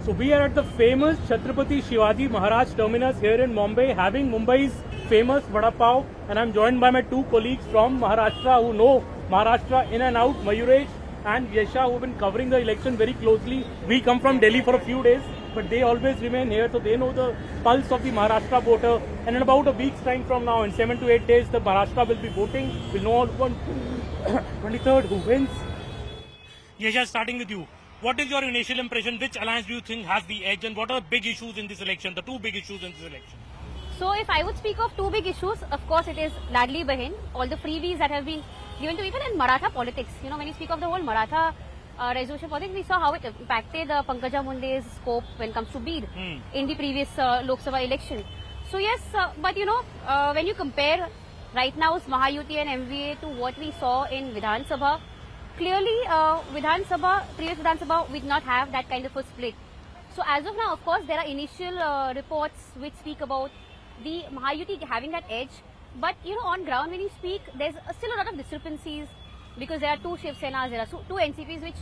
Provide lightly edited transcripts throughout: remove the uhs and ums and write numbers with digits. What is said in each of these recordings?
So we are at the famous Chhatrapati Shivaji Maharaj terminus here in Mumbai, having Mumbai's famous Vada Pav, and I'm joined by my two colleagues from Maharashtra who know Maharashtra in and out, Mayuresh and Yesha, who have been covering the election very closely. We come from Delhi for a few days, but they always remain here, so they know the pulse of the Maharashtra voter. And in about a week's time from now, in 7 to 8 days, the Maharashtra will be voting. We'll know on 23rd who wins. Yesha, starting with you. What is your initial impression? Which alliance do you think has the edge, and what are the big issues in this election, the two big issues in this election? So if I would speak of two big issues, of course it is Ladli Bahin, all the freebies that have been given to people, and Maratha politics. You know, when you speak of the whole Maratha resolution politics, we saw how it impacted Pankaja Munde's scope when it comes to Bid in the previous Lok Sabha election. So yes, but you know, when you compare right now's Mahayuti and MVA to what we saw in Vidhan Sabha, clearly previous Vidhan Sabha, we did not have that kind of a split. So as of now, of course, there are initial reports which speak about the Mahayuti having that edge, but you know, on ground when you speak, there's still a lot of discrepancies because there are two Shiv Senas, there are two NCPs, which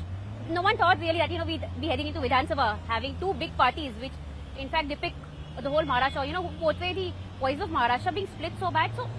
no one thought really that, you know, we'd be heading into Vidhan Sabha having two big parties which in fact depict the whole Maharashtra, you know, portray the voice of Maharashtra being split so bad. So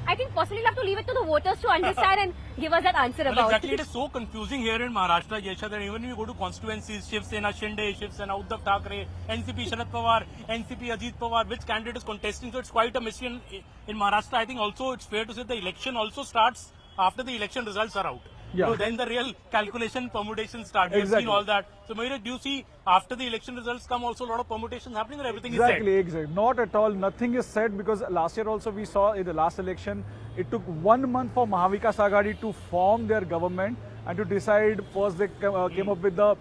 I think personally we'll have to leave it to the voters to understand and give us that answer about exactly, it is so confusing here in Maharashtra, Yesha, that even when you go to constituencies, Shiv Sena Shinde, Shiv Sena Uddhav Thackeray, NCP Sharad Pawar, NCP Ajit Pawar, which candidate is contesting, so it's quite a mystery in Maharashtra. I think also it's fair to say the election also starts after the election results are out. Yeah. So then the real calculation permutations start. We've Exactly. seen all that. So Mayur, do you see after the election results come also a lot of permutations happening, or everything is set? Exactly. Not at all. Nothing is said, because last year also we saw in the last election, it took 1 month for Maha Vikas Aghadi to form their government and to decide. First they came up with the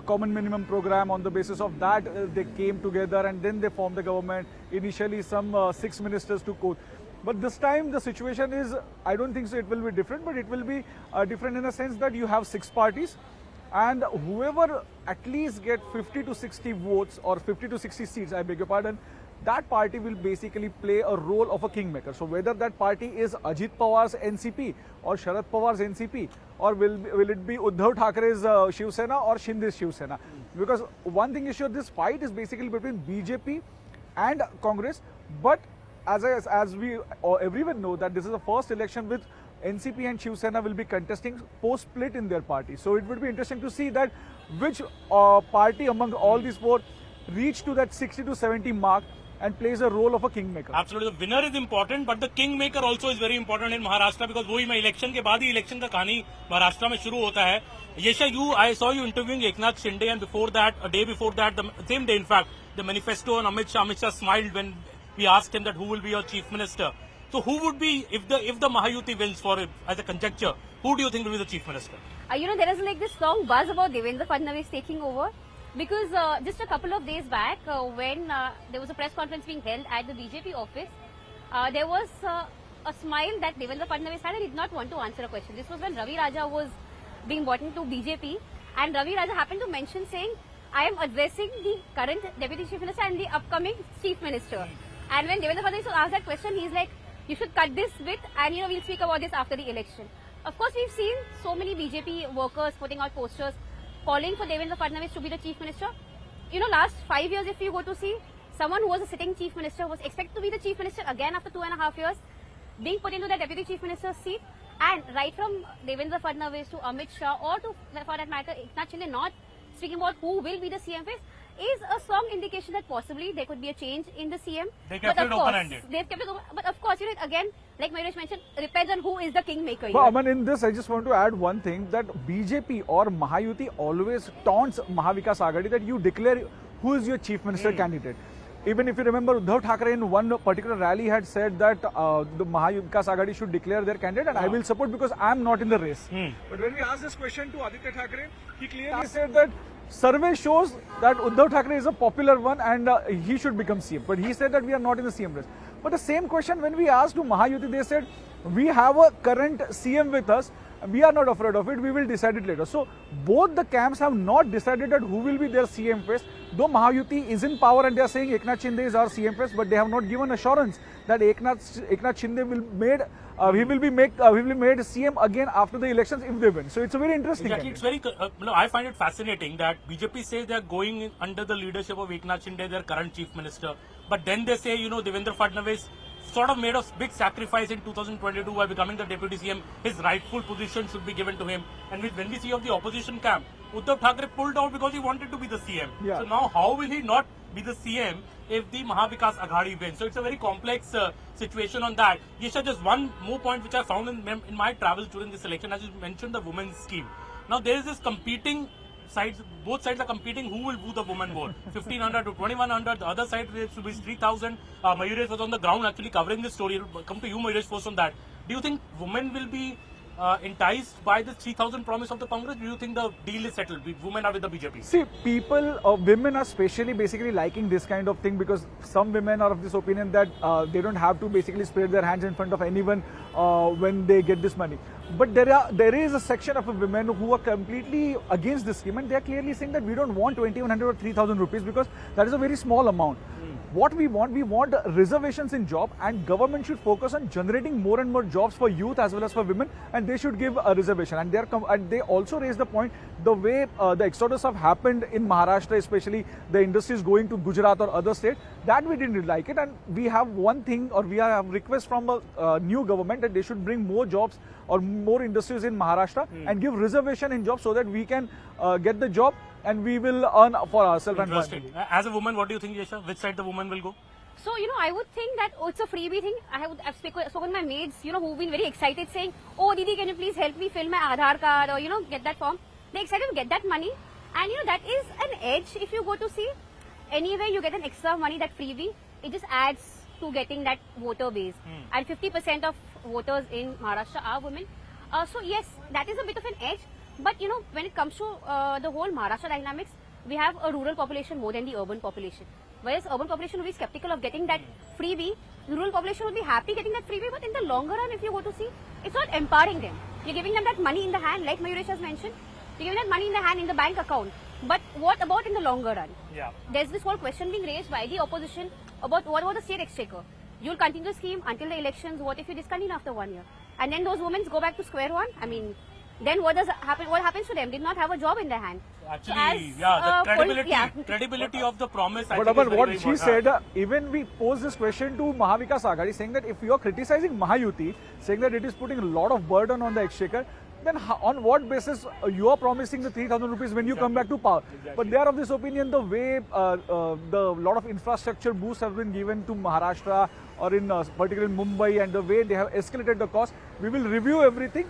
common minimum program. On the basis of that, they came together and then they formed the government. Initially some 6 ministers took oath. But this time the situation is, I don't think so it will be different, but it will be different in a sense that you have 6 parties, and whoever at least get 50 to 60 votes or 50 to 60 seats, I beg your pardon, that party will basically play a role of a kingmaker. So whether that party is Ajit Pawar's NCP or Sharad Pawar's NCP, or will it be Uddhav Thackeray's Shiv Sena or Shinde's Shiv Sena? Because one thing is sure, this fight is basically between BJP and Congress, but as we everyone know that this is the first election with NCP and Shiv Sena will be contesting post-split in their party. So it would be interesting to see that which party among all these 4 reach to that 60 to 70 mark and plays a role of a kingmaker. Absolutely, the winner is important, but the kingmaker also is very important in Maharashtra, because वही मैं election के बाद ही election का कहानी महाराष्ट्र में शुरू होता है. Yesha, I saw you interviewing Eknath Shinde, and before that, a day before that, the same day in fact, the manifesto on Amit Shah smiled when we asked him that who will be your chief minister. So who would be, if the Mahayuti wins as a conjecture, who do you think will be the chief minister? You know, there is like this strong buzz about Devendra Fadnavis taking over, because just a couple of days back when there was a press conference being held at the BJP office, there was a smile that Devendra Fadnavis had, and he did not want to answer a question. This was when Ravi Raja was being brought into BJP, and Ravi Raja happened to mention saying, I am addressing the current Deputy Chief Minister and the upcoming Chief Minister. And when Devendra Fadnavis asked that question, he's like, you should cut this bit, and you know, we'll speak about this after the election. Of course, we've seen so many BJP workers putting out posters calling for Devendra Fadnavis to be the Chief Minister. You know, last 5 years, if you go to see, someone who was a sitting Chief Minister was expected to be the Chief Minister again after 2.5 years, being put into the Deputy Chief Minister's seat. And right from Devendra Fadnavis to Amit Shah, or to, for that matter, Eknath Shinde not speaking about who will be the CM face, is a strong indication that possibly there could be a change in the CM. They kept it open-ended. They've kept it open. But of course, you know, again, like Mayuresh mentioned, depends on who is the kingmaker. Well, Aman, in this, I just want to add one thing, that BJP or Mahayuti always taunts Maha Vikas Aghadi that you declare who is your chief minister candidate. Even if you remember, Uddhav Thackeray in one particular rally had said that the Maha Vikas Aghadi should declare their candidate, and I will support because I am not in the race. But when we asked this question to Aditya Thackeray, he clearly said that survey shows that Uddhav Thackeray is a popular one and he should become CM. But he said that we are not in the CM race. But the same question when we asked to Mahayuti, they said we have a current CM with us. We are not afraid of it. We will decide it later. So both the camps have not decided that who will be their CM face. Though Mahayuti is in power and they are saying Eknath Shinde is our CM face, but they have not given assurance that Eknath Shinde will he will be made CM again after the elections if they win. So it's a very interesting. Exactly, it's very. I find it fascinating that BJP says they are going under the leadership of Eknath Shinde, their current chief minister, but then they say, Devendra Fadnavis sort of made a big sacrifice in 2022 by becoming the deputy CM. His rightful position should be given to him. And when we see of the opposition camp, Uddhav Thackeray pulled out because he wanted to be the CM. Yeah. So now how will he not be the CM if the Maha Vikas Aghadi wins? So it's a very complex situation on that. Yesha, just one more point which I found in my travels during this election, as you mentioned, the women's scheme. Now there is this competing sides, both sides are competing who will woo the woman more. 1500 to 2100, the other side it should be 3000. Mayuresh was on the ground actually covering this story. It'll come to you, Mayuresh, first on that. Do you think women will be enticed by the 3000 promise of the Congress? Do you think the deal is settled? Women are with the BJP? See, women are especially basically liking this kind of thing because some women are of this opinion that they don't have to basically spread their hands in front of anyone when they get this money. But there is a section of women who are completely against this scheme, and they are clearly saying that we don't want 2100 or 3000 rupees because that is a very small amount. What we want reservations in job, and government should focus on generating more and more jobs for youth as well as for women, and they should give a reservation. And they also raise the point, the way the exodus have happened in Maharashtra, especially the industries going to Gujarat or other state, that we didn't like it. And we have one thing, or we have request from a new government that they should bring more jobs or more industries in Maharashtra and give reservation in jobs so that we can get the job and we will earn for ourselves. Interesting. As a woman, what do you think, Yesha? Which side the woman will go? So, I would think that it's a freebie thing. I've spoken with my maids, who've been very excited saying, oh, Didi, can you please help me fill my Aadhaar card or, get that form. They're excited to get that money. And, that is an edge if you go to see. Anyway, you get an extra money, that freebie. It just adds to getting that voter base. And 50% of voters in Maharashtra are women. So, yes, that is a bit of an edge. But, when it comes to the whole Maharashtra dynamics, we have a rural population more than the urban population. Whereas urban population will be skeptical of getting that freebie, the rural population will be happy getting that freebie, but in the longer run, if you go to see, it's not empowering them. You're giving them that money in the hand, like Mayuresh has mentioned. You're giving that money in the hand in the bank account. But what about in the longer run? Yeah. There's this whole question being raised by the opposition about what about the state exchequer? You'll continue the scheme until the elections. What if you discontinue after 1 year? And then those women go back to square one? I mean, then what happen? What happens to them? Did not have a job in their hand. Actually, the credibility of the promise. But about what she said, even we posed this question to Maha Vikas Aghadi, saying that if you are criticizing Mahayuti, saying that it is putting a lot of burden on the exchequer, then on what basis you are promising the 3000 rupees when you come back to power? But they are of this opinion, the way the lot of infrastructure boosts have been given to Maharashtra or in particularly in Mumbai, and the way they have escalated the cost, we will review everything.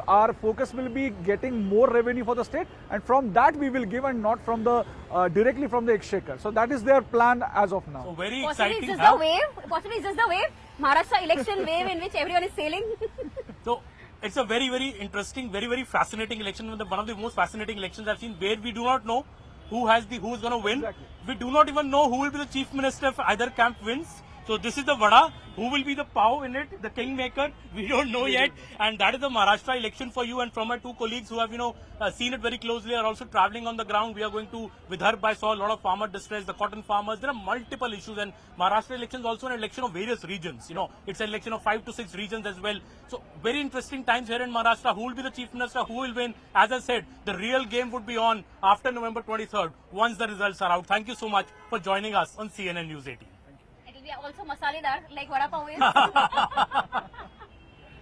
Our focus will be getting more revenue for the state, and from that we will give, and not from the directly from the exchequer. So that is their plan as of now. So very Possibly exciting. it's just the wave. Possibly it's just the wave. Maharashtra election wave in which everyone is sailing. So it's a very, very interesting, very, very fascinating election. One of the most fascinating elections I've seen, where we do not know who is going to win. Exactly. We do not even know who will be the chief minister if either camp wins. So this is the vada. Who will be the pau in it, the kingmaker? We don't know yet. And that is the Maharashtra election for you. And from my two colleagues who have, seen it very closely, are also traveling on the ground. We are going to Vidarbha. I saw a lot of farmer distress, the cotton farmers. There are multiple issues. And Maharashtra election is also an election of various regions. It's an election of 5 to 6 regions as well. So very interesting times here in Maharashtra. Who will be the chief minister? Who will win? As I said, the real game would be on after November 23rd, once the results are out. Thank you so much for joining us on CNN News 18. It will be also masaledar like vada pav is.